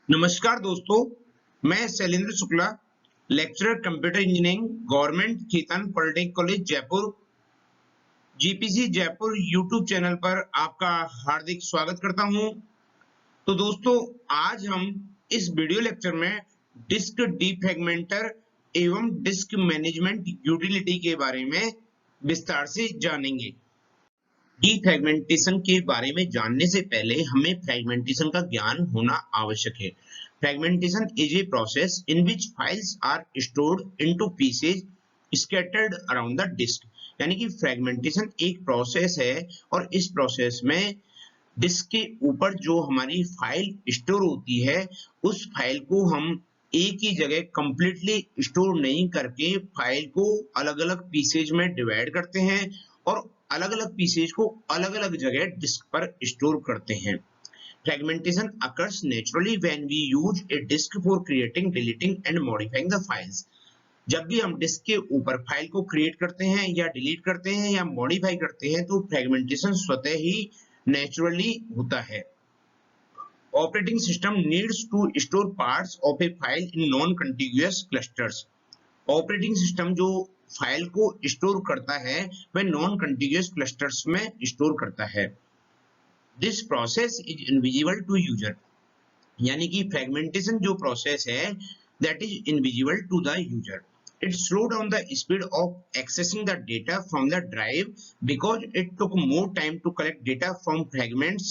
नमस्कार दोस्तों, मैं Shailendra Shukla, lecturer computer engineering, government Khetan polytechnic college Jaipur, GPC Jaipur YouTube channel पर आपका हार्दिक स्वागत करता हूं। तो दोस्तों, आज हम इस वीडियो लेक्चर में डिस्क डिफ्रैगमेंटर एवं डिस्क मैनेजमेंट यूटिलिटी के बारे में विस्तार से जानेंगे। डिफ्रैगमेंटेशन के बारे में जानने से पहले हमें फ्रैगमेंटेशन का ज्ञान होना आवश्यक है। Fragmentation is a process in which files are stored into pieces scattered around the disk. यानी कि फ्रैगमेंटेशन एक प्रोसेस है और इस प्रोसेस में डिस्क के ऊपर जो हमारी फाइल स्टोर होती है, उस फाइल को हम एक ही जगह कंप्लीटली स्टोर नहीं करके फाइल को अलग अलग पीसेज में डिवाइड करते हैं और अलग अलग पीसेज को अलग अलग जगह डिस्क पर स्टोर करते हैं। Fragmentation occurs naturally when we use a disk for creating, deleting and modifying the files। जब भी हम डिस्क के ऊपर फाइल को क्रिएट करते हैं या डिलीट करते हैं या मॉडिफाई करते हैं तो फ्रैगमेंटेशन स्वतः ही नेचुरली होता है। Operating system needs to store parts of a file in non contiguous clusters. Operating system जो फाइल को स्टोर करता है वह नॉन कंटिग्यूअस क्लस्टर्स में स्टोर करता है। This process is invisible to user. यानी कि फ्रैगमेंटेशन जो प्रोसेस है that is invisible to the user. It slowed down the speed of accessing the data from the drive because it took more time to collect data from fragments,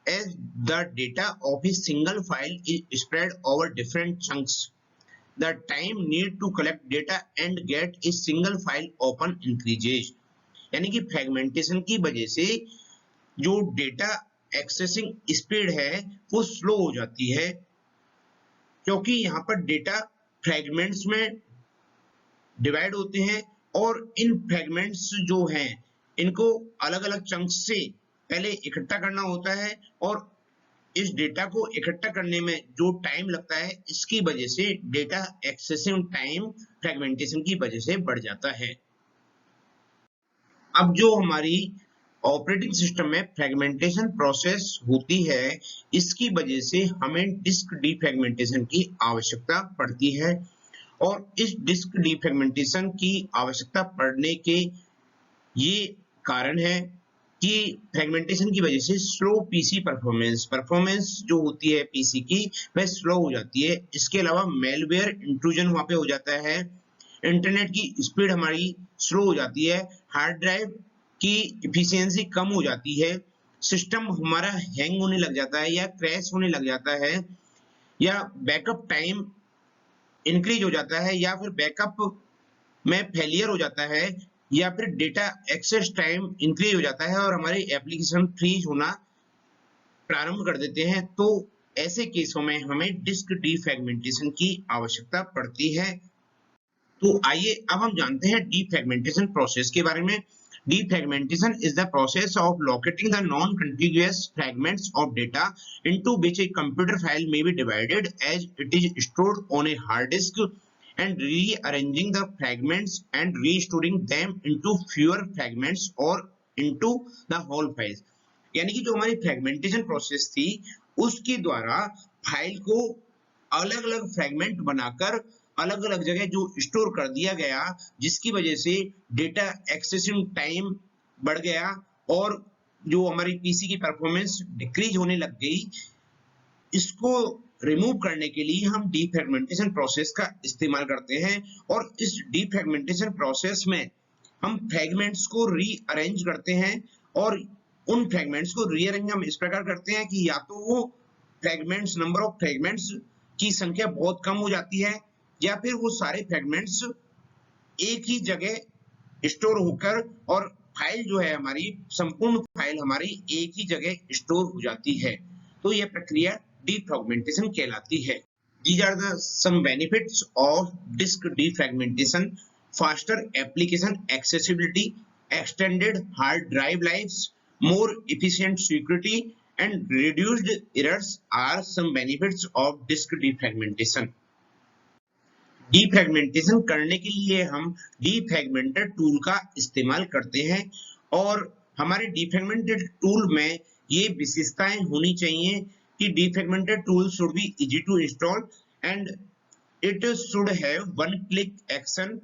as the data of a single file is spread over different chunks. The time need to collect data and get a single file open increases। यानी कि fragmentation की वजह से जो data accessing speed है वो slow हो जाती है, क्योंकि यहाँ पर डेटा फ्रैगमेंट्स में डिवाइड होते हैं और इन फ्रैगमेंट्स जो हैं इनको अलग अलग चंक्स से पहले इकट्ठा करना होता है और इस डेटा को इकट्ठा करने में जो टाइम लगता है इसकी वजह से डेटा एक्सेसिंग टाइम फ्रैगमेंटेशन की वजह से बढ़ जाता है। अब जो हमारी ऑपरेटिंग सिस्टम में फ्रैगमेंटेशन प्रोसेस होती है, इसकी वजह से हमें डिस्क डिफ्रैगमेंटेशन की आवश्यकता पड़ती है और इस डिस्क डिफ्रैगमेंटेशन की आवश्यकता पड़ने के ये कारण है कि फ्रैगमेंटेशन की वजह से स्लो पीसी परफॉर्मेंस जो होती है पीसी की वह स्लो हो जाती है। इसके अलावा मेलवेयर इंट्रूजन वहां पे हो जाता है, इंटरनेट की स्पीड हमारी स्लो हो जाती है, हार्ड ड्राइव की इफिशियंसी कम हो जाती है, सिस्टम हमारा हैंग होने लग जाता है या क्रैश होने लग जाता है, या बैकअप टाइम इंक्रीज हो जाता है, या फिर बैकअप में फेलियर हो जाता है, या फिर डेटा एक्सेस टाइम इंक्रीज हो जाता है और हमारे एप्लीकेशन फ्रीज होना प्रारंभ कर देते हैं। तो ऐसे केसों में हमें डिस्क डिफ्रैगमेंटेशन की आवश्यकता पड़ती है। तो आइए अब हम जानते हैं डिफ्रैगमेंटेशन प्रोसेस के बारे में। Defragmentation is the process of locating the non-contiguous fragments of data into which a computer file may be divided as it is stored on a hard disk, and rearranging the fragments and restoring them into fewer fragments or into the whole files। यानी कि जो हमारी fragmentation process थी उसके द्वारा file को अलग अलग फ्रैगमेंट बनाकर अलग अलग जगह जो स्टोर कर दिया गया, जिसकी वजह से डेटा एक्सेसिंग टाइम बढ़ गया और जो हमारी पीसी की परफॉर्मेंस डिक्रीज होने लग गई, इसको रिमूव करने के लिए हम डिफ्रैगमेंटेशन प्रोसेस का इस्तेमाल करते हैं। और इस डिफ्रैगमेंटेशन प्रोसेस में हम फ्रैगमेंट्स को रीअरेंज करते हैं और उन फ्रैगमेंट्स को रीअरेंज हम इस प्रकार करते हैं कि या तो वो फ्रैगमेंट्स नंबर ऑफ फ्रैगमेंट्स की संख्या बहुत कम हो जाती है या फिर वो सारे फ्रैगमेंट्स एक ही जगह स्टोर होकर और फाइल जो है हमारी संपूर्ण फाइल हमारी एक ही जगह स्टोर हो जाती है। तो यह प्रक्रिया डिफ्रैगमेंटेशन कहलाती है। These are the some benefits of disk defragmentation: faster application accessibility, extended hard drive lives, more efficient security and reduced errors are some benefits of disk defragmentation। डिफ्रैगमेंटेशन करने के लिए हम डिफ्रैगमेंटर टूल का इस्तेमाल करते हैं और हमारे डिफ्रैगमेंटेड टूल में ये विशेषताएं होनी चाहिए कि defragmented tool should be easy to install and it should have one click action.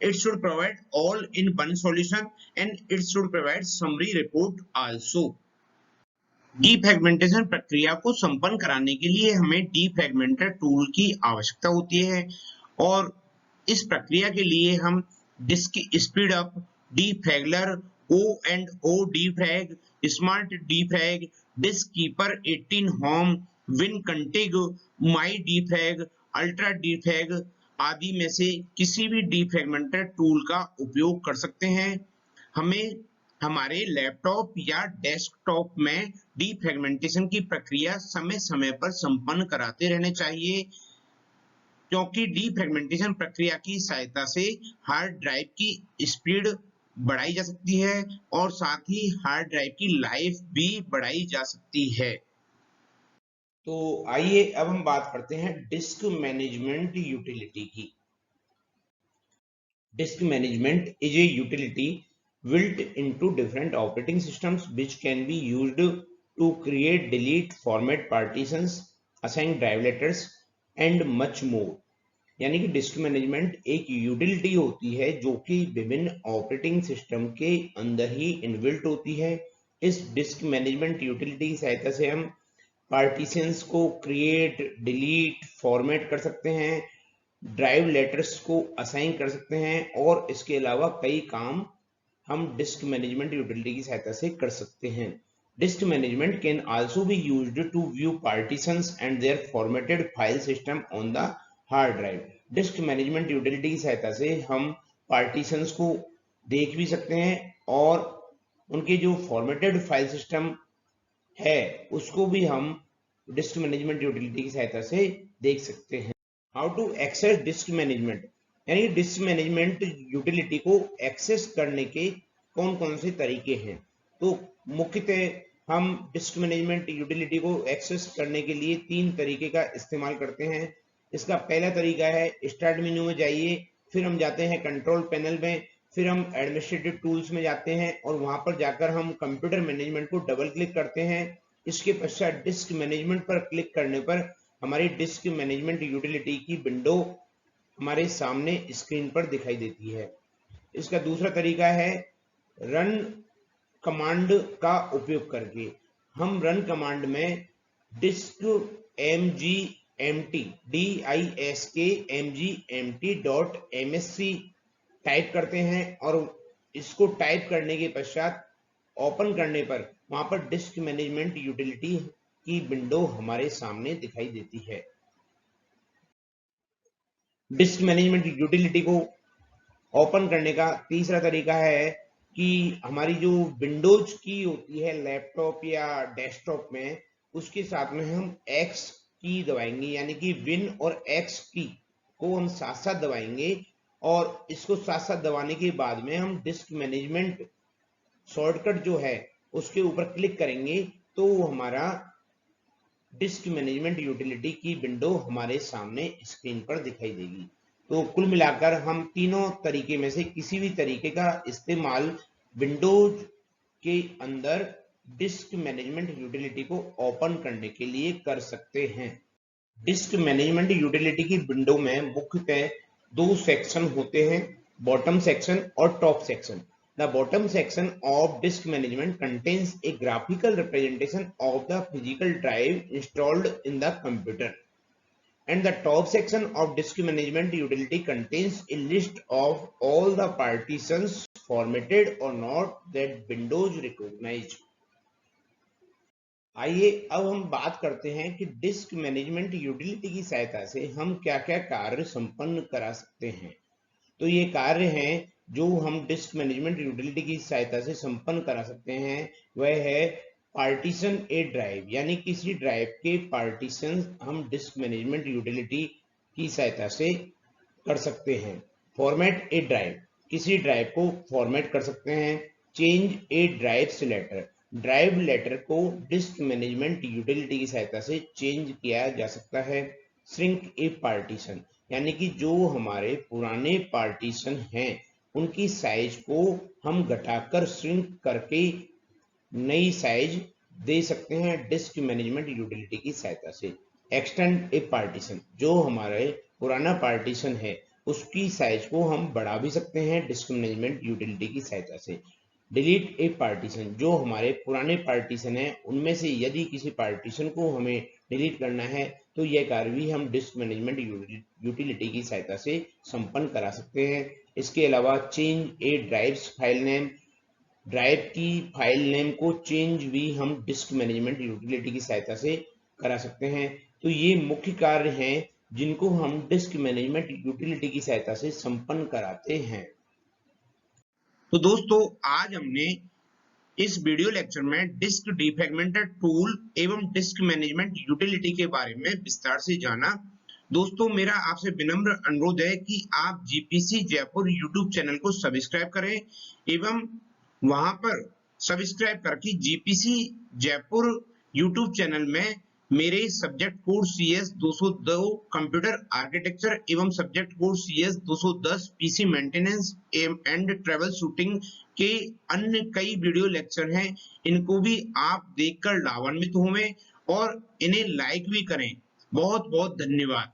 It should provide all in one solution and it should provide summary report also. डीफ्रैगमेंटेशन प्रक्रिया को संपन्न कराने के लिए हमें डीफ्रैगमेंटर टूल की आवश्यकता होती है और इस प्रक्रिया के लिए हम disk speed up, Defraggler, O and O Defrag, smart Defrag, Diskeeper 18 home, WinContig, MyDefrag, UltraDefrag आदि में से किसी भी डीफ्रैगमेंटर टूल का उपयोग कर सकते हैं। हमें हमारे लैपटॉप या डेस्कटॉप में डीफ्रैगमेंटेशन की प्रक्रिया समय समय पर संपन्न कराते रहने चाहिए, क्योंकि डीफ्रैगमेंटेशन प्रक्रिया की सहायता से हार्ड ड्राइव की स्पीड बढ़ाई जा सकती है और साथ ही हार्ड ड्राइव की लाइफ भी बढ़ाई जा सकती है। तो आइए अब हम बात करते हैं डिस्क मैनेजमेंट यूटिलिटी की। Disc management is a utility built into different operating systems which can be used to create, delete, format partitions, assign drive letters and much more। यानी कि डिस्क मैनेजमेंट एक यूटिलिटी होती है जो कि विभिन्न operating system के अंदर ही इनबिल्ट होती है। इस डिस्क मैनेजमेंट यूटिलिटी की सहायता से हम पार्टीशंस को क्रिएट, डिलीट, फॉर्मेट कर सकते हैं, ड्राइव लेटर्स को असाइन कर सकते हैं और इसके अलावा कई काम हम डिस्क मैनेजमेंट यूटिलिटी की सहायता से कर सकते हैं। Disk management can also be used to view partitions and their formatted file system on the hard drive. Disk management utility की सहायता से हम पार्टीशंस को देख भी सकते हैं और उनके जो फॉर्मेटेड फाइल सिस्टम है उसको भी हम डिस्क मैनेजमेंट यूटिलिटी की सहायता से देख सकते हैं। How to access disk management, यानी डिस्क मैनेजमेंट यूटिलिटी को एक्सेस करने के कौन कौन से तरीके हैं। तो मुख्यतः हम डिस्क मैनेजमेंट यूटिलिटी को एक्सेस करने के लिए 3 तरीके का इस्तेमाल करते हैं। इसका पहला तरीका है स्टार्ट मेन्यू में जाइए, फिर हम जाते हैं कंट्रोल पैनल में, फिर हम एडमिनिस्ट्रेटिव टूल्स में जाते हैं और वहां पर जाकर हम कंप्यूटर मैनेजमेंट को डबल क्लिक करते हैं। इसके पश्चात डिस्क मैनेजमेंट पर क्लिक करने पर हमारी डिस्क मैनेजमेंट यूटिलिटी की विंडो हमारे सामने स्क्रीन पर दिखाई देती है। इसका दूसरा तरीका है रन कमांड का उपयोग करके। हम रन कमांड में डिस्क mgmt diskmgmt.msc टाइप करते हैं और इसको टाइप करने के पश्चात ओपन करने पर वहां पर डिस्क मैनेजमेंट यूटिलिटी की विंडो हमारे सामने दिखाई देती है। डिस्क मैनेजमेंट यूटिलिटी को ओपन करने का तीसरा तरीका है कि हमारी जो विंडोज की होती है लैपटॉप या डेस्कटॉप में, उसके साथ में हम एक्स की दबाएंगे, यानी कि विन और एक्स की को हम साथ साथ दबाएंगे और इसको साथ साथ दबाने के बाद में हम डिस्क मैनेजमेंट शॉर्टकट जो है उसके ऊपर क्लिक करेंगे तो हमारा डिस्क मैनेजमेंट यूटिलिटी की विंडो हमारे सामने स्क्रीन पर दिखाई देगी। तो कुल मिलाकर हम तीनों तरीके में से किसी भी तरीके का इस्तेमाल विंडोज के अंदर डिस्क मैनेजमेंट यूटिलिटी को ओपन करने के लिए कर सकते हैं। डिस्क मैनेजमेंट यूटिलिटी की विंडो में मुख्यतः 2 सेक्शन होते हैं, बॉटम सेक्शन और top section. The bottom section of disk management contains a graphical representation of the physical drive installed in the computer, and the top section of disk management utility contains a list of all the partitions formatted or not that Windows recognized। आइए अब हम बात करते हैं कि disc management utility की सहायता से हम क्या क्या कार्य संपन्न करा सकते हैं। तो ये कार्य हैं जो हम डिस्क मैनेजमेंट यूटिलिटी की सहायता से संपन्न करा सकते हैं। वह है पार्टीशन ए ड्राइव, यानी किसी ड्राइव के पार्टीशन हम डिस्क मैनेजमेंट यूटिलिटी की सहायता से कर सकते हैं। फॉर्मेट ए ड्राइव, किसी ड्राइव को फॉर्मेट कर सकते हैं। चेंज ए ड्राइव लेटर, ड्राइव लेटर को डिस्क मैनेजमेंट यूटिलिटी की सहायता से चेंज किया जा सकता है। श्रिंक ए पार्टीशन, यानी कि जो हमारे पुराने पार्टीशन हैं उनकी साइज को हम घटाकर श्रिंक करके नई साइज दे सकते हैं डिस्क मैनेजमेंट यूटिलिटी की सहायता से। एक्सटेंड ए पार्टीशन, जो हमारे पुराना पार्टीशन है उसकी साइज को हम बढ़ा भी सकते हैं डिस्क मैनेजमेंट यूटिलिटी की सहायता से। डिलीट ए पार्टीशन, जो हमारे पुराने पार्टीशन है उनमें से यदि किसी पार्टीशन को हमें डिलीट करना है तो यह कार्य भी हम डिस्क मैनेजमेंट यूटिलिटी की सहायता से संपन्न करा सकते हैं। इसके अलावा चेंज ए ड्राइव्स फाइल नेम, ड्राइव की फाइल नेम को चेंज भी हम डिस्क मैनेजमेंट यूटिलिटी की सहायता से करा सकते हैं। तो ये मुख्य कार्य हैं जिनको हम डिस्क मैनेजमेंट यूटिलिटी की सहायता से संपन्न कराते हैं। तो दोस्तों आज हमने इस वीडियो लेक्चर में डिस्क डिफ्रैगमेंटर टूल एवं डिस्क मैनेजमेंट यूटिलिटी के बारे में विस्तार से जाना। दोस्तों मेरा आपसे विनम्र अनुरोध है कि आप जीपीसी जयपुर यूट्यूब चैनल को सब्सक्राइब करें एवं वहां पर सब्सक्राइब करके जीपीसी जयपुर यूट्यूब चैनल में मेरे subject code CS 202 computer architecture एवं subject code CS 210 PC maintenance and travel shooting के अन्य कई वीडियो लेक्चर हैं। इनको भी आप देखकर लाभान्वित होंगे और इन्हें लाइक भी करें। बहुत बहुत धन्यवाद।